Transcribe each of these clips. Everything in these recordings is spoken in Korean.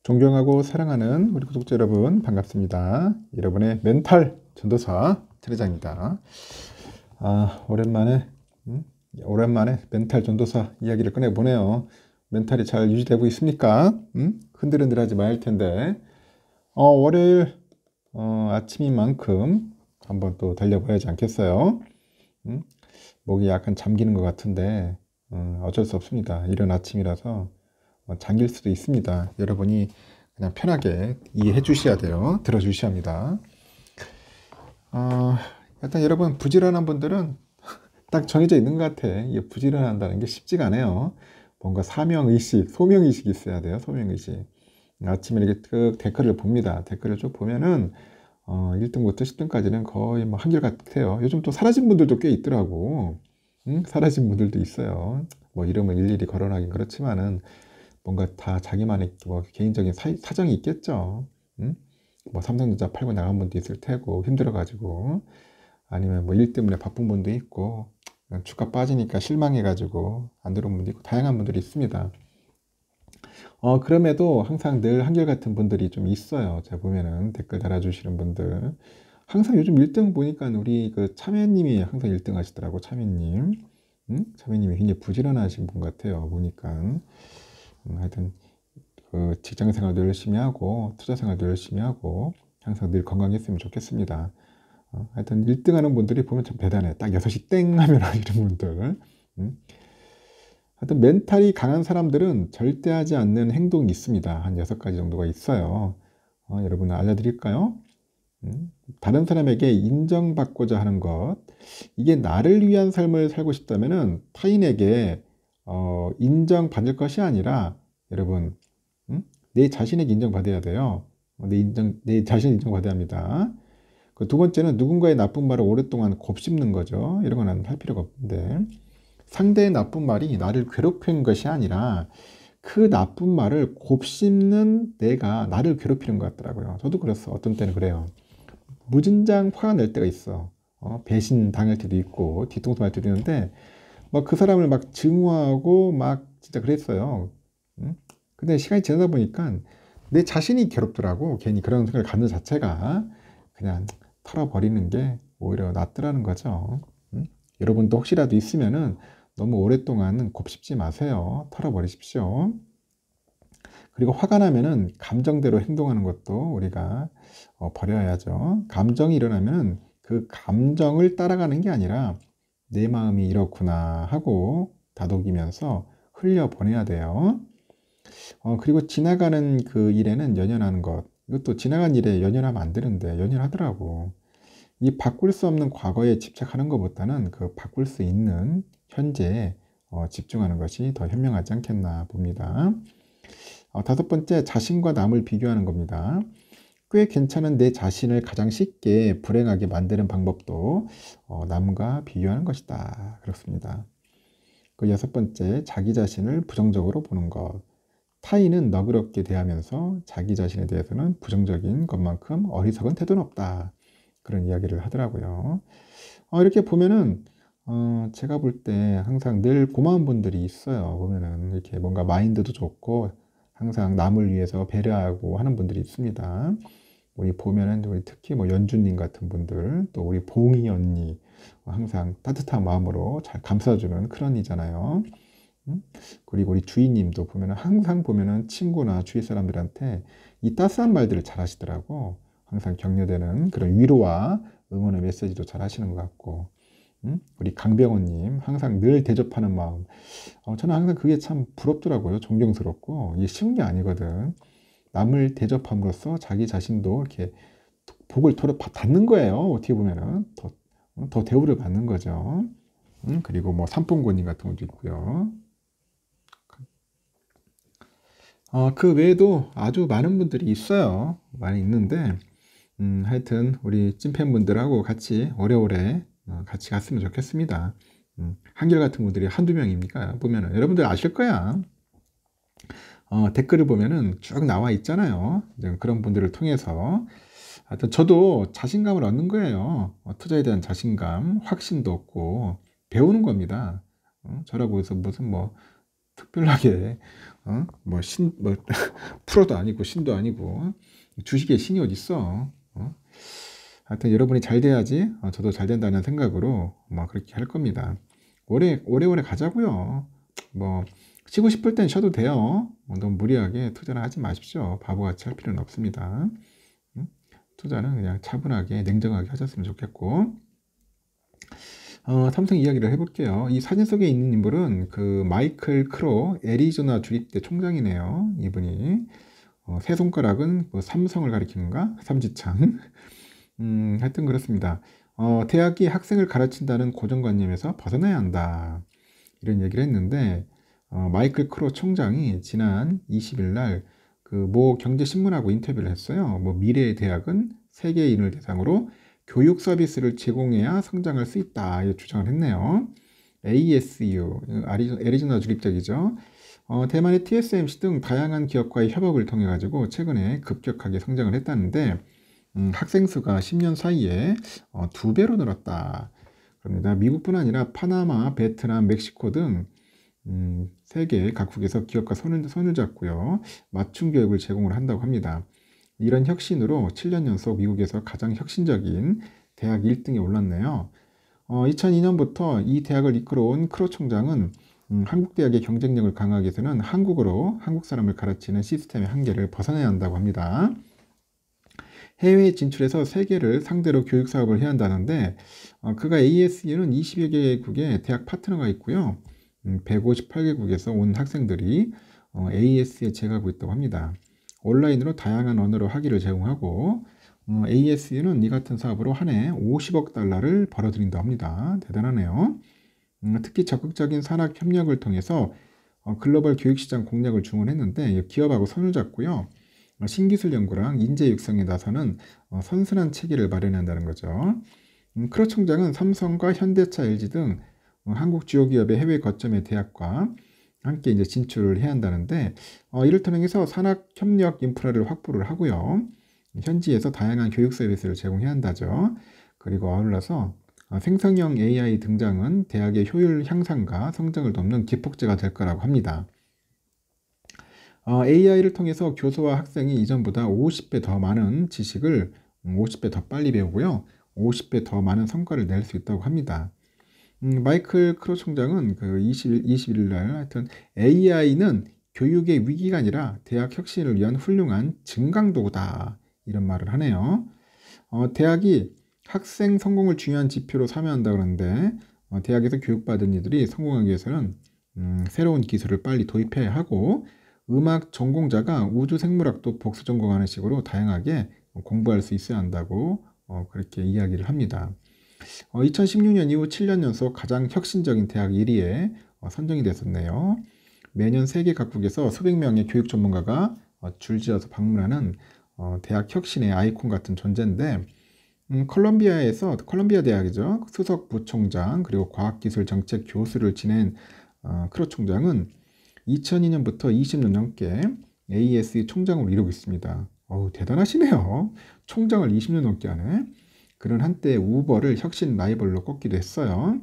존경하고 사랑하는 우리 구독자 여러분 반갑습니다. 여러분의 멘탈 전도사 차례장입니다. 오랜만에 오랜만에 멘탈 전도사 이야기를 꺼내보네요. 멘탈이 잘 유지되고 있습니까? 흔들흔들하지 말 텐데 월요일 아침인 만큼 한번 또 달려봐야지 않겠어요? 목이 약간 잠기는 것 같은데 어쩔 수 없습니다. 이런 아침이라서 잠길 수도 있습니다. 여러분이 그냥 편하게 이해해 주셔야 돼요. 들어 주셔야 합니다. 일단 여러분 부지런한 분들은 딱 정해져 있는 것 같아. 이게 부지런한다는 게 쉽지가 않아요. 뭔가 사명의식, 소명의식이 있어야 돼요. 소명의식. 아침에 이렇게 쭉 댓글을 봅니다. 댓글을 쭉 보면은 1등부터 10등까지는 거의 뭐 한결같아요. 요즘 또 사라진 분들도 꽤 있더라고. 사라진 분들도 있어요. 뭐 이름을 일일이 거론하긴 그렇지만은 뭔가 다 자기만의 뭐 개인적인 사정이 있겠죠. 뭐 삼성전자 팔고 나간 분도 있을 테고 힘들어가지고 아니면 뭐 일 때문에 바쁜 분도 있고 주가 빠지니까 실망해가지고 안 들어온 분도 있고 다양한 분들이 있습니다. 그럼에도 항상 늘 한결같은 분들이 좀 있어요. 제가 보면은 댓글 달아주시는 분들 항상 요즘 1등 보니까 우리 그 참여님이 항상 1등 하시더라고. 참여님 참여님이 굉장히 부지런하신 분 같아요. 보니까 하여튼 그 직장 생활도 열심히 하고 투자 생활도 열심히 하고 항상 늘 건강했으면 좋겠습니다. 하여튼 1등 하는 분들이 보면 참 대단해. 딱 6시 땡 하면 이런 분들. 하여튼 멘탈이 강한 사람들은 절대 하지 않는 행동이 있습니다. 한 6가지 정도가 있어요. 여러분 알려드릴까요? 다른 사람에게 인정받고자 하는 것. 이게 나를 위한 삶을 살고 싶다면은 타인에게 인정받을 것이 아니라 여러분 내 자신에게 인정받아야 돼요. 내 자신 인정받아야 합니다. 그 두 번째는 누군가의 나쁜 말을 오랫동안 곱씹는 거죠. 이런 건 할 필요가 없는데 상대의 나쁜 말이 나를 괴롭히는 것이 아니라 그 나쁜 말을 곱씹는 내가 나를 괴롭히는 것 같더라고요. 저도 그랬어. 어떤 때는 그래요. 무진장 화가 날 때가 있어. 배신 당할 때도 있고 뒤통수 말 때도 있는데 막 그 사람을 막 증오하고 막 진짜 그랬어요. 근데 시간이 지나다 보니까 내 자신이 괴롭더라고. 괜히 그런 생각을 갖는 자체가 그냥 털어버리는 게 오히려 낫더라는 거죠. 여러분도 혹시라도 있으면은 너무 오랫동안 곱씹지 마세요. 털어버리십시오. 그리고 화가 나면은 감정대로 행동하는 것도 우리가 버려야죠. 감정이 일어나면은 그 감정을 따라가는 게 아니라 내 마음이 이렇구나 하고 다독이면서 흘려보내야 돼요. 그리고 지나가는 그 일에는 연연하는 것. 이것도 지나간 일에 연연하면 안 되는데 연연하더라고. 이 바꿀 수 없는 과거에 집착하는 것보다는 그 바꿀 수 있는 현재에 집중하는 것이 더 현명하지 않겠나 봅니다. 다섯 번째, 자신과 남을 비교하는 겁니다. 꽤 괜찮은 내 자신을 가장 쉽게 불행하게 만드는 방법도 남과 비교하는 것이다. 그렇습니다. 그 여섯 번째, 자기 자신을 부정적으로 보는 것. 타인은 너그럽게 대하면서 자기 자신에 대해서는 부정적인 것만큼 어리석은 태도는 없다. 그런 이야기를 하더라고요. 이렇게 보면은 제가 볼 때 항상 늘 고마운 분들이 있어요. 보면은 이렇게 뭔가 마인드도 좋고 항상 남을 위해서 배려하고 하는 분들이 있습니다. 우리 보면은 우리 특히 뭐 연주님 같은 분들, 또 우리 봉이 언니 항상 따뜻한 마음으로 잘 감싸주는 그런 이잖아요. 그리고 우리 주인님도 보면은 항상 보면은 친구나 주위 사람들한테 이 따스한 말들을 잘 하시더라고. 항상 격려되는 그런 위로와 응원의 메시지도 잘 하시는 것 같고, 우리 강병호님 항상 늘 대접하는 마음. 저는 항상 그게 참 부럽더라고요. 존경스럽고 이게 쉬운 게 아니거든. 남을 대접함으로써 자기 자신도 이렇게 복을 받는 거예요. 어떻게 보면은 더 대우를 받는 거죠. 그리고 뭐 삼봉고님 같은 것도 있고요. 그 외에도 아주 많은 분들이 있어요. 많이 있는데, 하여튼 우리 찐팬분들하고 같이 오래오래 같이 갔으면 좋겠습니다. 한결같은 분들이 한두 명입니까? 보면은 여러분들 아실 거야. 댓글을 보면은 쭉 나와 있잖아요. 이제 그런 분들을 통해서 하여튼 저도 자신감을 얻는 거예요. 투자에 대한 자신감, 확신도 얻고 배우는 겁니다. 저라고 해서 무슨 뭐 특별하게 뭐 프로도 아니고 신도 아니고 주식의 신이 어디 있어? 하여튼 여러분이 잘 돼야지 저도 잘 된다는 생각으로 그렇게 할 겁니다. 오래오래 가자고요. 뭐 쉬고 싶을 땐 쉬어도 돼요. 너무 무리하게 투자를 하지 마십시오. 바보같이 할 필요는 없습니다. 투자는 그냥 차분하게 냉정하게 하셨으면 좋겠고, 삼성 이야기를 해볼게요. 이 사진 속에 있는 인물은 그 마이클 크로 애리조나 주립대 총장이네요. 이분이 세 손가락은 뭐 삼성을 가리키는가? 삼지창. 하여튼 그렇습니다. 대학이 학생을 가르친다는 고정관념에서 벗어나야 한다. 이런 얘기를 했는데, 마이클 크로 총장이 지난 20일 날 그 모 경제신문하고 인터뷰를 했어요. 뭐 미래의 대학은 세계인을 대상으로 교육 서비스를 제공해야 성장할 수 있다. 이렇게 주장을 했네요. ASU, 애리조나 주립대이죠. 대만의 TSMC 등 다양한 기업과의 협업을 통해 가지고 최근에 급격하게 성장을 했다는데, 학생 수가 10년 사이에 2배로 늘었다. 그럽니다. 미국뿐 아니라 파나마, 베트남, 멕시코 등 세계 각국에서 기업과 손을 잡고요. 맞춤 교육을 제공을 한다고 합니다. 이런 혁신으로 7년 연속 미국에서 가장 혁신적인 대학 1등에 올랐네요. 2002년부터 이 대학을 이끌어온 크로 총장은 한국 대학의 경쟁력을 강화하기 위해서는 한국어로 한국 사람을 가르치는 시스템의 한계를 벗어나야 한다고 합니다. 해외에 진출해서 세계를 상대로 교육 사업을 해야 한다는데, 그가 ASU는 20여 개국의 대학 파트너가 있고요. 158개국에서 온 학생들이 AS에 재가고 있다고 합니다. 온라인으로 다양한 언어로 학위를 제공하고, ASU는 이 같은 사업으로 한 해 50억 달러를 벌어들인다고 합니다. 대단하네요. 특히 적극적인 산학 협력을 통해서 글로벌 교육시장 공략을 주문했는데, 기업하고 손을 잡고요. 신기술 연구랑 인재 육성에 나서는 선순환 체계를 마련한다는 거죠. 크로 총장은 삼성과 현대차, LG 등 한국 주요 기업의 해외 거점의 대학과 함께 이제 진출을 해야 한다는데, 이를 통해서 산학 협력 인프라를 확보를 하고요. 현지에서 다양한 교육 서비스를 제공해야 한다죠. 그리고 아울러서 생성형 AI 등장은 대학의 효율 향상과 성장을 돕는 기폭제가 될 거라고 합니다. AI를 통해서 교수와 학생이 이전보다 50배 더 많은 지식을 50배 더 빨리 배우고요. 50배 더 많은 성과를 낼 수 있다고 합니다. 마이클 크로 총장은 그 21일 날 하여튼 AI는 교육의 위기가 아니라 대학 혁신을 위한 훌륭한 증강도구다. 이런 말을 하네요. 대학이 학생 성공을 중요한 지표로 삼아한다 그러는데, 대학에서 교육받은 이들이 성공하기 위해서는 새로운 기술을 빨리 도입해야 하고, 음악 전공자가 우주 생물학도 복수 전공하는 식으로 다양하게 공부할 수 있어야 한다고 그렇게 이야기를 합니다. 2016년 이후 7년 연속 가장 혁신적인 대학 1위에 선정이 됐었네요. 매년 세계 각국에서 수백 명의 교육 전문가가 줄지어서 방문하는 대학 혁신의 아이콘 같은 존재인데, 콜롬비아 대학이죠. 수석 부총장 그리고 과학기술 정책 교수를 지낸 크로 총장은 2002년부터 20년 넘게 ASE 총장으로 이루고 있습니다. 대단하시네요. 총장을 20년 넘게 하네. 그는 한때 우버를 혁신 라이벌로 꼽기도 했어요.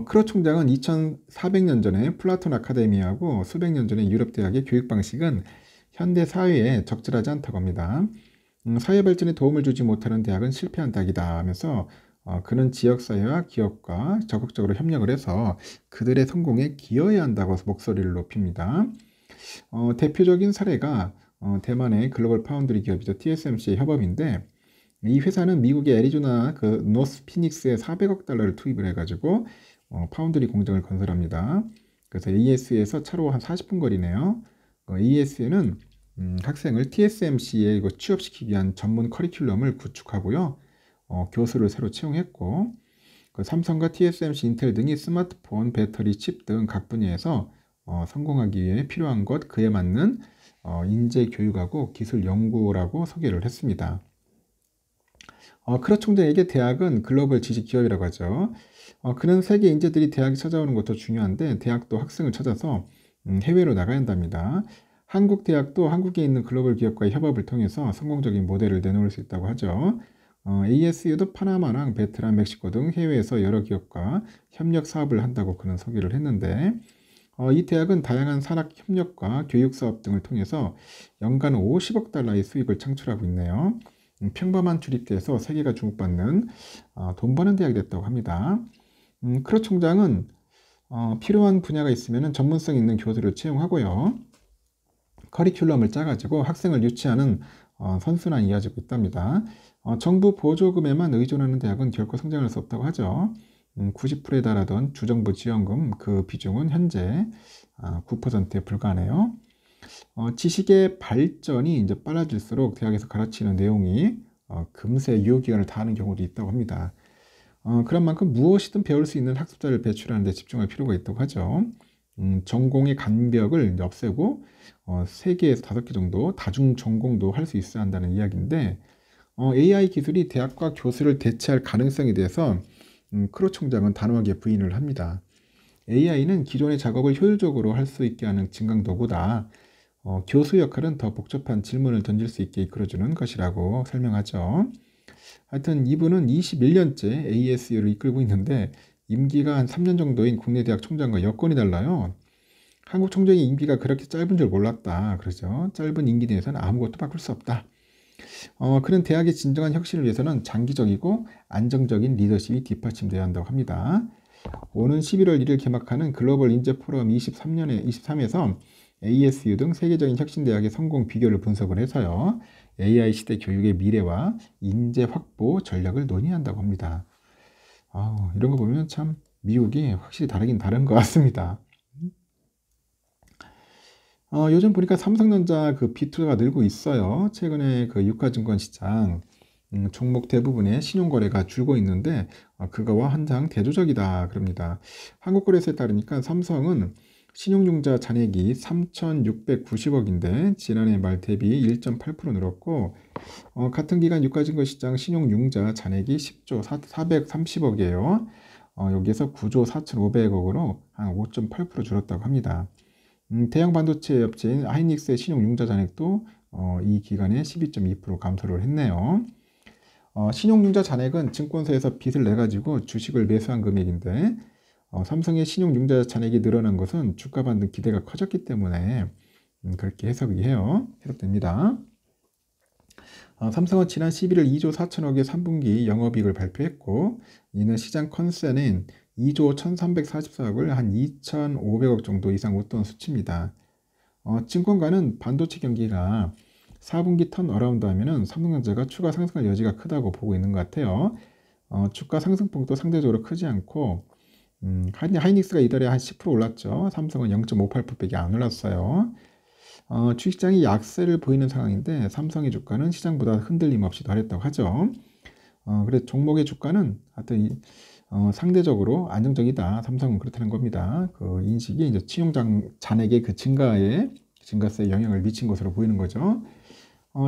크로 총장은 2400년 전에 플라톤 아카데미하고 수백 년 전에 유럽 대학의 교육 방식은 현대 사회에 적절하지 않다고 합니다. 사회 발전에 도움을 주지 못하는 대학은 실패한 대학이다 하면서 그는 지역사회와 기업과 적극적으로 협력을 해서 그들의 성공에 기여해야 한다고 목소리를 높입니다. 대표적인 사례가 대만의 글로벌 파운드리 기업이죠. TSMC의 협업인데, 이 회사는 미국의 애리조나 그 노스 피닉스에 400억 달러를 투입을 해가지고 파운드리 공장을 건설합니다. 그래서 AS에서 차로 한 40분 거리네요. AS에는 학생을 TSMC에 취업시키기 위한 전문 커리큘럼을 구축하고요. 교수를 새로 채용했고, 삼성과 TSMC, 인텔 등이 스마트폰, 배터리, 칩 등 각 분야에서 성공하기 위해 필요한 것, 그에 맞는 인재 교육하고 기술 연구라고 소개를 했습니다. 크로 총장에게 대학은 글로벌 지식 기업이라고 하죠. 그는 세계 인재들이 대학에 찾아오는 것도 중요한데, 대학도 학생을 찾아서 해외로 나가야 한답니다. 한국 대학도 한국에 있는 글로벌 기업과의 협업을 통해서 성공적인 모델을 내놓을 수 있다고 하죠. ASU도 파나마랑 베트남, 멕시코 등 해외에서 여러 기업과 협력 사업을 한다고 그는 소개를 했는데, 이 대학은 다양한 산학 협력과 교육 사업 등을 통해서 연간 50억 달러의 수익을 창출하고 있네요. 평범한 출입대에서 세계가 주목받는 돈 버는 대학이 됐다고 합니다. 크로 총장은 필요한 분야가 있으면 전문성 있는 교수를 채용하고요. 커리큘럼을 짜가지고 학생을 유치하는 선순환이 이어지고 있답니다. 정부 보조금에만 의존하는 대학은 결코 성장할 수 없다고 하죠. 90%에 달하던 주정부 지원금 그 비중은 현재 9%에 불과하네요. 지식의 발전이 이제 빨라질수록 대학에서 가르치는 내용이 금세 유효기간을 다하는 경우도 있다고 합니다. 그런 만큼 무엇이든 배울 수 있는 학습자를 배출하는 데 집중할 필요가 있다고 하죠. 전공의 간벽을 없애고 3개에서 5개 정도 다중 전공도 할 수 있어야 한다는 이야기인데 AI 기술이 대학과 교수를 대체할 가능성에 대해서 크로 총장은 단호하게 부인을 합니다. AI는 기존의 작업을 효율적으로 할 수 있게 하는 진강도구다. 교수 역할은 더 복잡한 질문을 던질 수 있게 이끌어주는 것이라고 설명하죠. 하여튼 이분은 21년째 ASU를 이끌고 있는데 임기가 한 3년 정도인 국내 대학 총장과 여건이 달라요. 한국 총장의 임기가 그렇게 짧은 줄 몰랐다. 그러죠. 짧은 임기 내에서는 아무것도 바꿀 수 없다. 그런 대학의 진정한 혁신을 위해서는 장기적이고 안정적인 리더십이 뒷받침되어야 한다고 합니다. 오는 11월 1일 개막하는 글로벌 인재 포럼 23에서 ASU 등 세계적인 혁신 대학의 성공 비결을 분석을 해서요. AI 시대 교육의 미래와 인재 확보 전략을 논의한다고 합니다. 이런 거 보면 참 미국이 확실히 다르긴 다른 것 같습니다. 요즘 보니까 삼성전자 그 비투자가 늘고 있어요. 최근에 그 유가증권 시장 종목 대부분의 신용거래가 줄고 있는데 그거와 한장 대조적이다 그럽니다. 한국거래소에 따르니까 삼성은 신용융자 잔액이 3,690억인데 지난해 말 대비 1.8% 늘었고 같은 기간 유가증권 시장 신용융자 잔액이 10조 430억이에요. 여기에서 9조 4,500억으로 한 5.8% 줄었다고 합니다. 대형 반도체 업체인 하이닉스의 신용융자 잔액도 이 기간에 12.2% 감소를 했네요. 신용융자 잔액은 증권사에서 빚을 내가지고 주식을 매수한 금액인데 삼성의 신용융자 잔액이 늘어난 것은 주가 반등 기대가 커졌기 때문에 그렇게 해석됩니다. 삼성은 지난 11일 2조 4천억의 3분기 영업이익을 발표했고 이는 시장 컨센인 2조 1344억을 한 2,500억 정도 이상 웃돈 수치입니다. 증권가는 반도체 경기가 4분기 턴 어라운드 하면은 삼성전자가 추가 상승할 여지가 크다고 보고 있는 것 같아요. 주가 상승폭도 상대적으로 크지 않고 하이닉스가 이달에 한 10% 올랐죠. 삼성은 0.58%밖에 안 올랐어요. 주식시장이 약세를 보이는 상황인데 삼성의 주가는 시장보다 흔들림 없이 덜했다고 하죠. 그래서 종목의 주가는 하여튼 상대적으로 안정적이다. 삼성은 그렇다는 겁니다. 그 인식이 이제 신용 잔액의 그 증가세에 영향을 미친 것으로 보이는 거죠.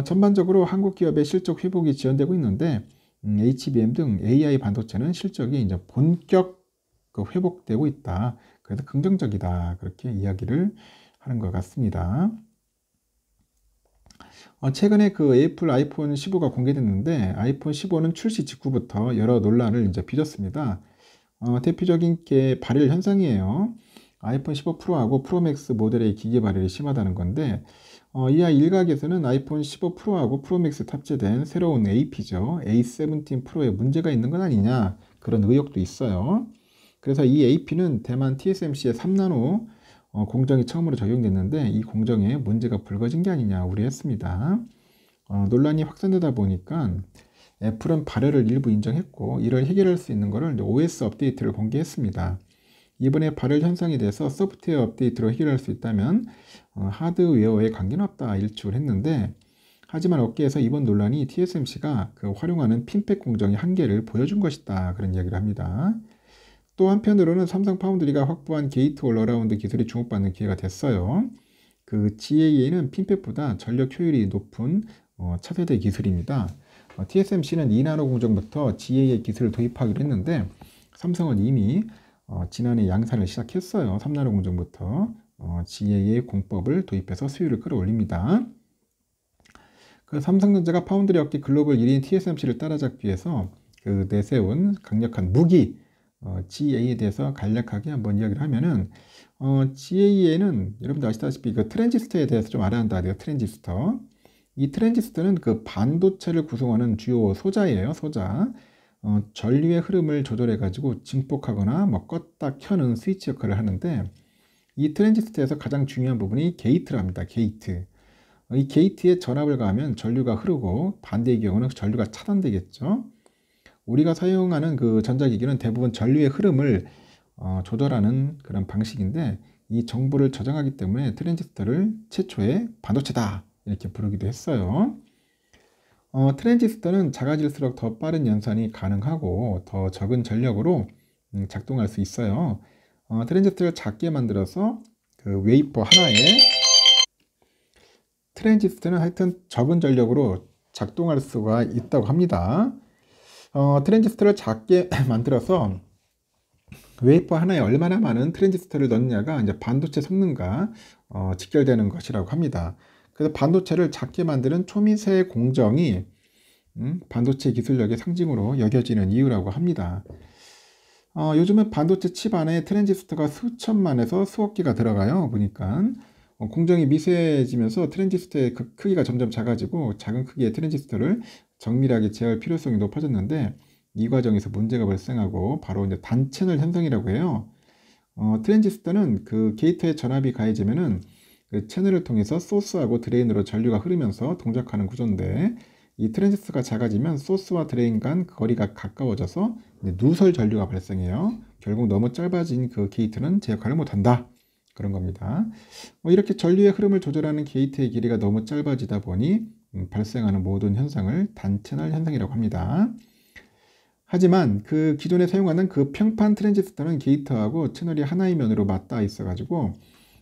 전반적으로 한국 기업의 실적 회복이 지연되고 있는데 HBM 등 AI 반도체는 실적이 이제 본격 회복되고 있다. 그래서 긍정적이다. 그렇게 이야기를 하는 것 같습니다. 최근에 그 애플 아이폰 15가 공개됐는데 아이폰 15는 출시 직후부터 여러 논란을 이제 빚었습니다. 대표적인 게 발열 현상이에요. 아이폰 15 프로하고 프로맥스 모델의 기계 발열이 심하다는 건데 이하 일각에서는 아이폰 15 프로하고 프로맥스 탑재된 새로운 AP죠. A17 프로에 문제가 있는 건 아니냐 그런 의혹도 있어요. 그래서 이 AP는 대만 TSMC의 3나노 공정이 처음으로 적용됐는데 이 공정에 문제가 불거진 게 아니냐 우려했습니다. 논란이 확산되다 보니까 애플은 발열을 일부 인정했고 이를 해결할 수 있는 것을 OS 업데이트를 공개했습니다. 이번에 발열 현상에 대해서 소프트웨어 업데이트로 해결할 수 있다면 하드웨어에 관계는 없다 일축을 했는데 하지만 업계에서 이번 논란이 TSMC가 그 활용하는 핀팩 공정의 한계를 보여준 것이다 그런 이야기를 합니다. 또 한편으로는 삼성 파운드리가 확보한 게이트 올어라운드 기술이 주목받는 기회가 됐어요. 그 GAA는 핀팩보다 전력 효율이 높은 차세대 기술입니다. TSMC는 2나노 공정부터 GAA 기술을 도입하기로 했는데 삼성은 이미 지난해 양산을 시작했어요. 3나노 공정부터 GAA 공법을 도입해서 수율을 끌어올립니다. 그 삼성전자가 파운드리 업계 글로벌 1위인 TSMC를 따라잡기 위해서 그 내세운 강력한 무기 GA에 대해서 간략하게 한번 이야기를 하면은 GA에는 여러분들 아시다시피 그 트랜지스터에 대해서 좀 알아야 한다. 트랜지스터. 이 트랜지스터는 그 반도체를 구성하는 주요 소자예요. 소자. 전류의 흐름을 조절해 가지고 증폭하거나 뭐 껐다 켜는 스위치 역할을 하는데, 이 트랜지스터에서 가장 중요한 부분이 게이트랍니다. 게이트. 이 게이트에 전압을 가하면 전류가 흐르고, 반대의 경우는 전류가 차단되겠죠. 우리가 사용하는 그 전자기기는 대부분 전류의 흐름을 조절하는 그런 방식인데, 이 정보를 저장하기 때문에 트랜지스터를 최초의 반도체다 이렇게 부르기도 했어요. 트랜지스터는 작아질수록 더 빠른 연산이 가능하고 더 적은 전력으로 작동할 수 있어요. 트랜지스터를 작게 만들어서 그 웨이퍼 하나에, 트랜지스터는 하여튼 적은 전력으로 작동할 수가 있다고 합니다. 트랜지스터를 작게 만들어서 웨이퍼 하나에 얼마나 많은 트랜지스터를 넣느냐가 이제 반도체 성능과 직결되는 것이라고 합니다. 그래서 반도체를 작게 만드는 초미세 공정이 반도체 기술력의 상징으로 여겨지는 이유라고 합니다. 요즘은 반도체 칩 안에 트랜지스터가 수천만에서 수억 개가 들어가요. 보니까 공정이 미세해지면서 트랜지스터의 크기가 점점 작아지고, 작은 크기의 트랜지스터를 정밀하게 제어할 필요성이 높아졌는데, 이 과정에서 문제가 발생하고 바로 이제 단채널 현상이라고 해요. 트랜지스터는 그 게이트에 전압이 가해지면은 그 채널을 통해서 소스하고 드레인으로 전류가 흐르면서 동작하는 구조인데, 이 트랜지스터가 작아지면 소스와 드레인 간 거리가 가까워져서 누설 전류가 발생해요. 결국 너무 짧아진 그 게이트는 제 역할을 못한다. 그런 겁니다. 이렇게 전류의 흐름을 조절하는 게이트의 길이가 너무 짧아지다 보니 발생하는 모든 현상을 단채널 현상이라고 합니다. 하지만 그 기존에 사용하는 그 평판 트랜지스터는 게이트하고 채널이 하나의 면으로 맞닿아 있어 가지고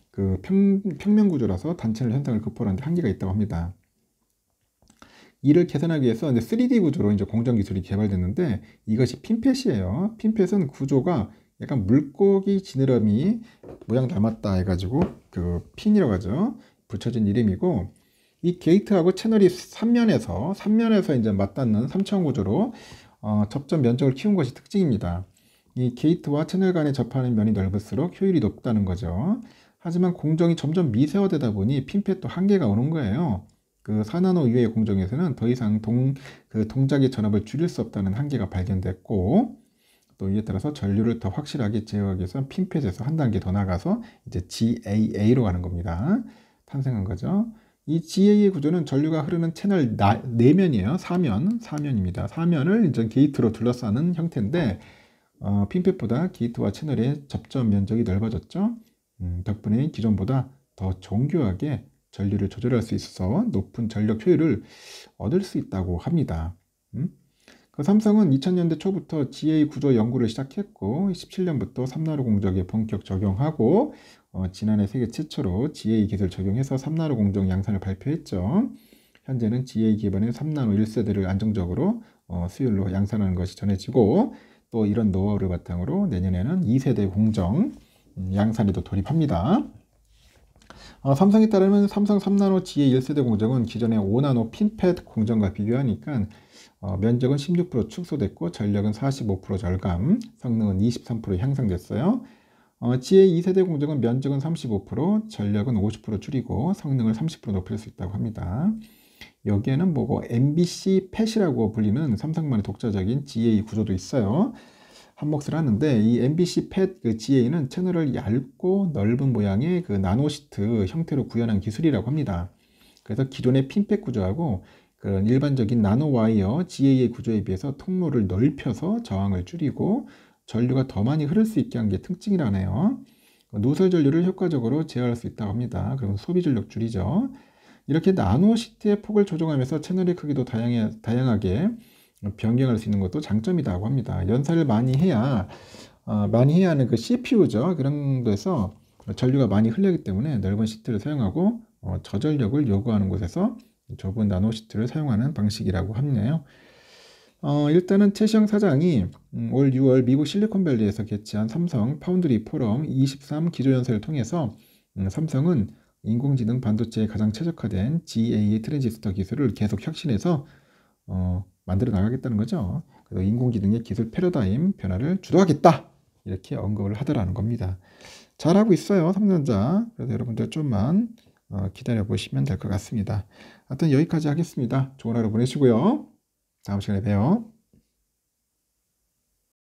그 평면 구조라서 단채널 현상을 극복하는 데 한계가 있다고 합니다. 이를 개선하기 위해서 이제 3D 구조로 이제 공정 기술이 개발됐는데, 이것이 핀펫이에요. 핀펫은 구조가 약간 물고기 지느러미 모양 닮았다 해가지고 그 핀이라고 하죠. 붙여진 이름이고, 이 게이트하고 채널이 3면에서 이제 맞닿는 3차원 구조로 접점 면적을 키운 것이 특징입니다. 이 게이트와 채널 간에 접하는 면이 넓을수록 효율이 높다는 거죠. 하지만 공정이 점점 미세화되다 보니 핀펫도 한계가 오는 거예요. 그 4나노 이외의 공정에서는 더 이상 그 동작의 전압을 줄일 수 없다는 한계가 발견됐고, 또 이에 따라서 전류를 더 확실하게 제어하기 위해서 핀펫에서 한 단계 더 나가서 이제 GAA로 가는 겁니다. 탄생한 거죠. 이 GAA 구조는 전류가 흐르는 채널 4면이에요. 4면입니다. 4면을 이제 게이트로 둘러싸는 형태인데, 핀펫보다 게이트와 채널의 접점 면적이 넓어졌죠. 덕분에 기존보다 더 정교하게 전류를 조절할 수 있어서 높은 전력 효율을 얻을 수 있다고 합니다. 그 삼성은 2000년대 초부터 GA 구조 연구를 시작했고, 17년부터 3나노 공정에 본격 적용하고, 지난해 세계 최초로 GA 기술 적용해서 3나노 공정 양산을 발표했죠. 현재는 GA 기반의 3나노 1세대를 안정적으로 수율로 양산하는 것이 전해지고, 또 이런 노하우를 바탕으로 내년에는 2세대 공정 양산에도 돌입합니다. 삼성에 따르면 삼성 3나노 GA 1세대 공정은 기존의 5나노 핀펫 공정과 비교하니까 면적은 16% 축소됐고, 전력은 45% 절감, 성능은 23% 향상됐어요. GA 2세대 공정은 면적은 35%, 전력은 50% 줄이고 성능을 30% 높일 수 있다고 합니다. 여기에는 뭐고 MBC 팻이라고 불리는 삼성만의 독자적인 GA 구조도 있어요. 한몫을 하는데, 이 MBC 팻 그 GA는 채널을 얇고 넓은 모양의 그 나노시트 형태로 구현한 기술이라고 합니다. 그래서 기존의 핀펫 구조하고 그런 일반적인 나노와이어 GA의 구조에 비해서 통로를 넓혀서 저항을 줄이고 전류가 더 많이 흐를 수 있게 한 게 특징이라네요. 누설 전류를 효과적으로 제어할 수 있다고 합니다. 그럼 소비 전력 줄이죠. 이렇게 나노시트의 폭을 조정하면서 채널의 크기도 다양하게 변경할 수 있는 것도 장점이라고 합니다. 연산을 많이 해야 하는 그 CPU죠. 그런 데서 전류가 많이 흘러기 때문에 넓은 시트를 사용하고 저전력을 요구하는 곳에서 좁은 나노시트를 사용하는 방식이라고 하네요. 일단은 최시영 사장이 올 6월 미국 실리콘밸리에서 개최한 삼성 파운드리 포럼 23 기조연설을 통해서 삼성은 인공지능 반도체에 가장 최적화된 GAA 트랜지스터 기술을 계속 혁신해서 만들어 나가겠다는 거죠. 그래서 인공지능의 기술 패러다임 변화를 주도하겠다. 이렇게 언급을 하더라는 겁니다. 잘하고 있어요, 삼성전자. 그래서 여러분들 좀만 기다려 보시면 될 것 같습니다. 하여튼 여기까지 하겠습니다. 좋은 하루 보내시고요. 다음 시간에 봬요.